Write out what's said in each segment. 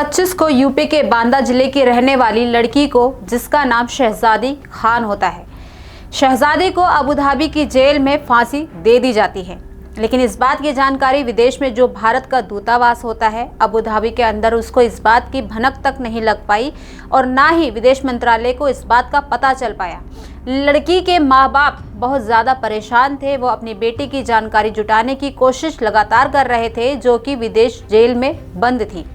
25 को यूपी के बांदा जिले की रहने वाली लड़की को, जिसका नाम शहजादी खान होता है, शहजादी को अबू धाबी की जेल में फांसी दे दी जाती है। लेकिन इस बात की जानकारी विदेश में जो भारत का दूतावास होता है अबू धाबी के अंदर, उसको इस बात की भनक तक नहीं लग पाई और ना ही विदेश मंत्रालय को इस बात का पता चल पाया। लड़की के माँ बाप बहुत ज़्यादा परेशान थे। वो अपनी बेटी की जानकारी जुटाने की कोशिश लगातार कर रहे थे, जो कि विदेश जेल में बंद थी,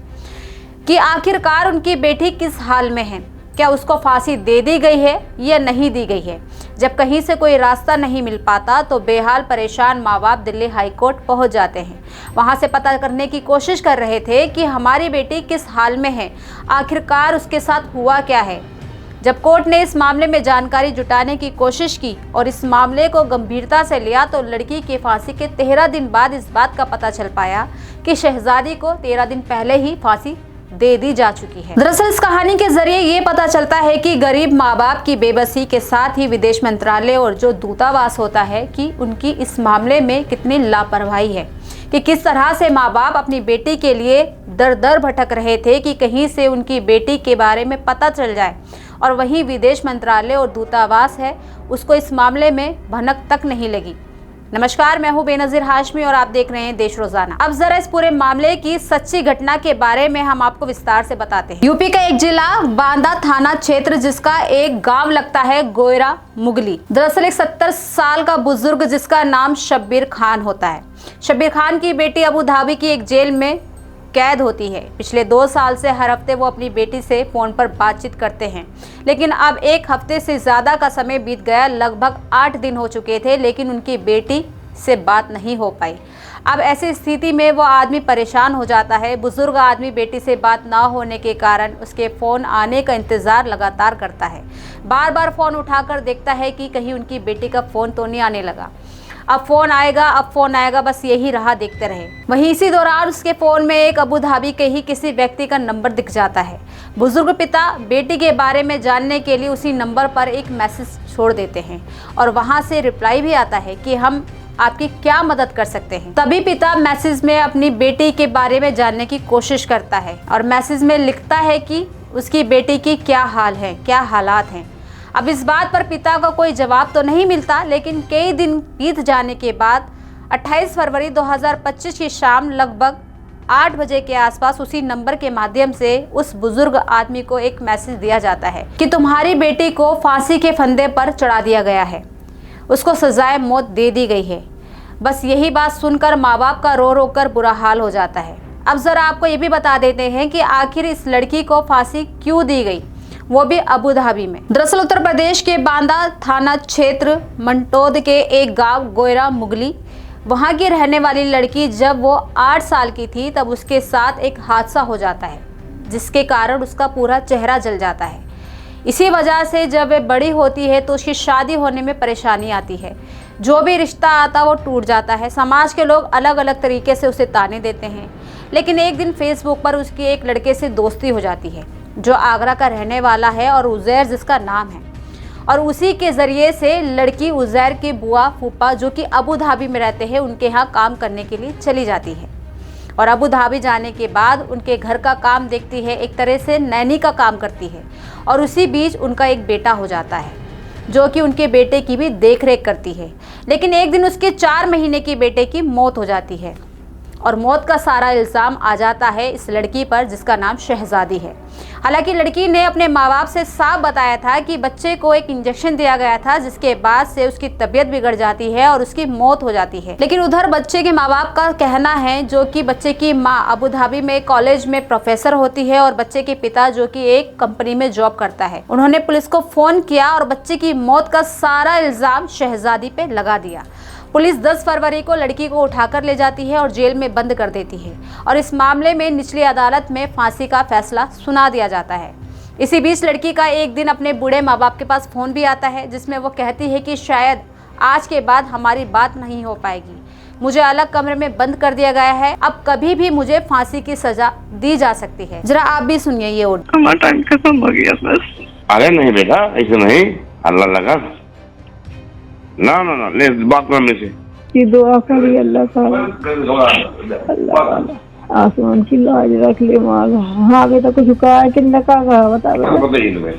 कि आखिरकार उनकी बेटी किस हाल में है, क्या उसको फांसी दे दी गई है या नहीं दी गई है। जब कहीं से कोई रास्ता नहीं मिल पाता तो बेहाल परेशान माँ बाप दिल्ली हाई कोर्ट पहुँच जाते हैं। वहाँ से पता करने की कोशिश कर रहे थे कि हमारी बेटी किस हाल में है, आखिरकार उसके साथ हुआ क्या है। जब कोर्ट ने इस मामले में जानकारी जुटाने की कोशिश की और इस मामले को गंभीरता से लिया तो लड़की की फांसी के 13 दिन बाद इस बात का पता चल पाया कि शहजादी को 13 दिन पहले ही फांसी दे दी जा चुकी है। दरअसल इस कहानी के जरिए ये पता चलता है कि गरीब माँ बाप की बेबसी के साथ ही विदेश मंत्रालय और जो दूतावास होता है कि उनकी इस मामले में कितनी लापरवाही है, कि किस तरह से माँ बाप अपनी बेटी के लिए दर दर भटक रहे थे कि कहीं से उनकी बेटी के बारे में पता चल जाए, और वहीं विदेश मंत्रालय और दूतावास है उसको इस मामले में भनक तक नहीं लगी। नमस्कार, मैं हूं बेनजीर हाशमी और आप देख रहे हैं देश रोजाना। अब जरा इस पूरे मामले की सच्ची घटना के बारे में हम आपको विस्तार से बताते हैं। यूपी का एक जिला बांदा थाना क्षेत्र, जिसका एक गांव लगता है गोयरा मुगली। दरअसल एक 70 साल का बुजुर्ग जिसका नाम शब्बीर खान होता है। शब्बीर खान की बेटी अबू धाबी की एक जेल में कैद होती है। पिछले 2 साल से हर हफ्ते वो अपनी बेटी से फ़ोन पर बातचीत करते हैं, लेकिन अब 1 हफ्ते से ज़्यादा का समय बीत गया। लगभग 8 दिन हो चुके थे, लेकिन उनकी बेटी से बात नहीं हो पाई। अब ऐसी स्थिति में वो आदमी परेशान हो जाता है। बुजुर्ग आदमी बेटी से बात ना होने के कारण उसके फ़ोन आने का इंतज़ार लगातार करता है। बार बार फ़ोन उठाकर देखता है कि कहीं उनकी बेटी का फ़ोन तो नहीं आने लगा। अब फ़ोन आएगा, बस यही राह देखते रहे। वहीं इसी दौरान उसके फ़ोन में एक अबू धाबी के ही किसी व्यक्ति का नंबर दिख जाता है। बुजुर्ग पिता बेटी के बारे में जानने के लिए उसी नंबर पर एक मैसेज छोड़ देते हैं और वहां से रिप्लाई भी आता है कि हम आपकी क्या मदद कर सकते हैं। तभी पिता मैसेज में अपनी बेटी के बारे में जानने की कोशिश करता है और मैसेज में लिखता है कि उसकी बेटी की क्या हाल है, क्या हालात हैं। अब इस बात पर पिता का कोई जवाब तो नहीं मिलता, लेकिन कई दिन बीत जाने के बाद 28 फरवरी 2025 की शाम लगभग 8 बजे के आसपास उसी नंबर के माध्यम से उस बुजुर्ग आदमी को एक मैसेज दिया जाता है कि तुम्हारी बेटी को फांसी के फंदे पर चढ़ा दिया गया है, उसको सजाए मौत दे दी गई है। बस यही बात सुनकर माँ बाप का रो रो कर बुरा हाल हो जाता है। अब जरा आपको ये भी बता देते हैं कि आखिर इस लड़की को फांसी क्यों दी गई, वो भी अबू धाबी में। दरअसल उत्तर प्रदेश के बांदा थाना क्षेत्र मंटोद के एक गांव गोयरा मुगली, वहां की रहने वाली लड़की जब वो 8 साल की थी तब उसके साथ एक हादसा हो जाता है, जिसके कारण उसका पूरा चेहरा जल जाता है। इसी वजह से जब वे बड़ी होती है तो उसकी शादी होने में परेशानी आती है। जो भी रिश्ता आता वो टूट जाता है। समाज के लोग अलग अलग तरीके से उसे ताने देते हैं, लेकिन एक दिन फेसबुक पर उसकी एक लड़के से दोस्ती हो जाती है जो आगरा का रहने वाला है और उजैर जिसका नाम है, और उसी के ज़रिए से लड़की उजैर की बुआ फूफा जो कि अबू धाबी में रहते हैं उनके यहाँ काम करने के लिए चली जाती है। और अबू धाबी जाने के बाद उनके घर का काम देखती है, एक तरह से नैनी का काम करती है। और उसी बीच उनका एक बेटा हो जाता है जो कि उनके बेटे की भी देख रेख करती है। लेकिन एक दिन उसके 4 महीने की बेटे की मौत हो जाती है और मौत का सारा इल्ज़ाम आ जाता है इस लड़की पर जिसका नाम शहजादी है। हालांकि लड़की ने अपने माँ बाप से साफ बताया था कि बच्चे को एक इंजेक्शन दिया गया था, जिसके बाद से उसकी तबीयत बिगड़ जाती है और उसकी मौत हो जाती है। लेकिन उधर बच्चे के माँ बाप का कहना है, जो कि बच्चे की माँ अबू धाबी में कॉलेज में प्रोफेसर होती है और बच्चे के पिता जो कि एक कंपनी में जॉब करता है, उन्होंने पुलिस को फ़ोन किया और बच्चे की मौत का सारा इल्ज़ाम शहजादी पे लगा दिया। पुलिस 10 फरवरी को लड़की को उठाकर ले जाती है और जेल में बंद कर देती है और इस मामले में निचली अदालत में फांसी का फैसला सुना दिया जाता है। इसी बीच लड़की का एक दिन अपने बूढ़े माँ बाप के पास फ़ोन भी आता है, जिसमें वो कहती है कि शायद आज के बाद हमारी बात नहीं हो पाएगी, मुझे अलग कमरे में बंद कर दिया गया है, अब कभी भी मुझे फांसी की सजा दी जा सकती है। जरा आप भी सुनिए ये ऑडियो। हमारा टाइम खत्म हो गया बस। अरे नहीं बेटा, ऐसे नहीं, अल्लाह लगा ना ना ना, ले बात कर मेरे से। ये दुआ करिए अल्लाह ताला, अल्लाह ताला आसमान की लाज रख ले माँ। हाँ बेटा कुछ कहा किन्ने कहा बता हाँ बेटा। बताइए तुम्हें।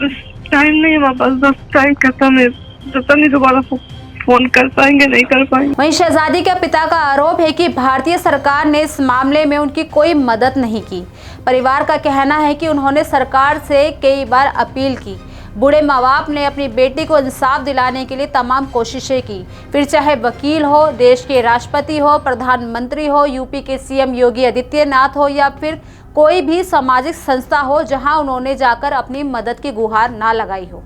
बस टाइम नहीं है हमारे पास, बस टाइम खत्म है, पता नहीं दोबारा फोन कर पाएंगे नहीं कर पाएंगे। वहीं शहजादी के पिता का आरोप है कि भारतीय सरकार ने इस मामले में उनकी कोई मदद नहीं की। परिवार का कहना है कि उन्होंने सरकार से कई बार अपील की। बूढ़े माँ बाप ने अपनी बेटी को इंसाफ दिलाने के लिए तमाम कोशिशें की, फिर चाहे वकील हो, देश के राष्ट्रपति हो, प्रधानमंत्री हो, यूपी के सीएम योगी आदित्यनाथ हो या फिर कोई भी सामाजिक संस्था हो जहां उन्होंने जाकर अपनी मदद की गुहार ना लगाई हो।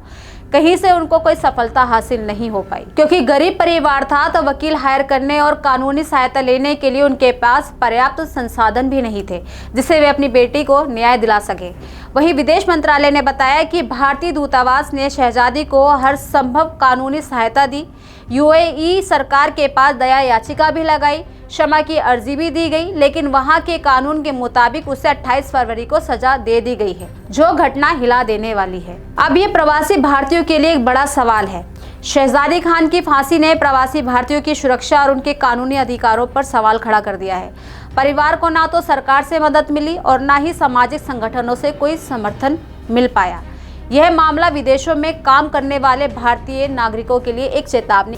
कहीं से उनको कोई सफलता हासिल नहीं हो पाई, क्योंकि गरीब परिवार था तो वकील हायर करने और कानूनी सहायता लेने के लिए उनके पास पर्याप्त संसाधन भी नहीं थे जिससे वे अपनी बेटी को न्याय दिला सके। वहीं विदेश मंत्रालय ने बताया कि भारतीय दूतावास ने शहजादी को हर संभव कानूनी सहायता दी। यूएई सरकार के पास दया याचिका भी लगाई, क्षमा की अर्जी भी दी गई, लेकिन वहां के कानून के मुताबिक उसे 28 फरवरी को सजा दे दी गई है, जो घटना हिला देने वाली है। अब ये प्रवासी भारतीयों के लिए एक बड़ा सवाल है। शहजादी खान की फांसी ने प्रवासी भारतीयों की सुरक्षा और उनके कानूनी अधिकारों पर सवाल खड़ा कर दिया है। परिवार को ना तो सरकार से मदद मिली और ना ही सामाजिक संगठनों से कोई समर्थन मिल पाया। यह मामला विदेशों में काम करने वाले भारतीय नागरिकों के लिए एक चेतावनी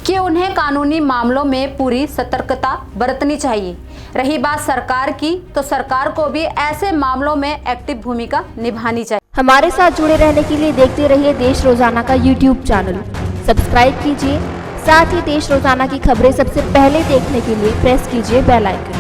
कि उन्हें कानूनी मामलों में पूरी सतर्कता बरतनी चाहिए। रही बात सरकार की, तो सरकार को भी ऐसे मामलों में एक्टिव भूमिका निभानी चाहिए। हमारे साथ जुड़े रहने के लिए देखते रहिए देश रोजाना का यूट्यूब चैनल सब्सक्राइब कीजिए। साथ ही देश रोजाना की खबरें सबसे पहले देखने के लिए प्रेस कीजिए बेल आइकन।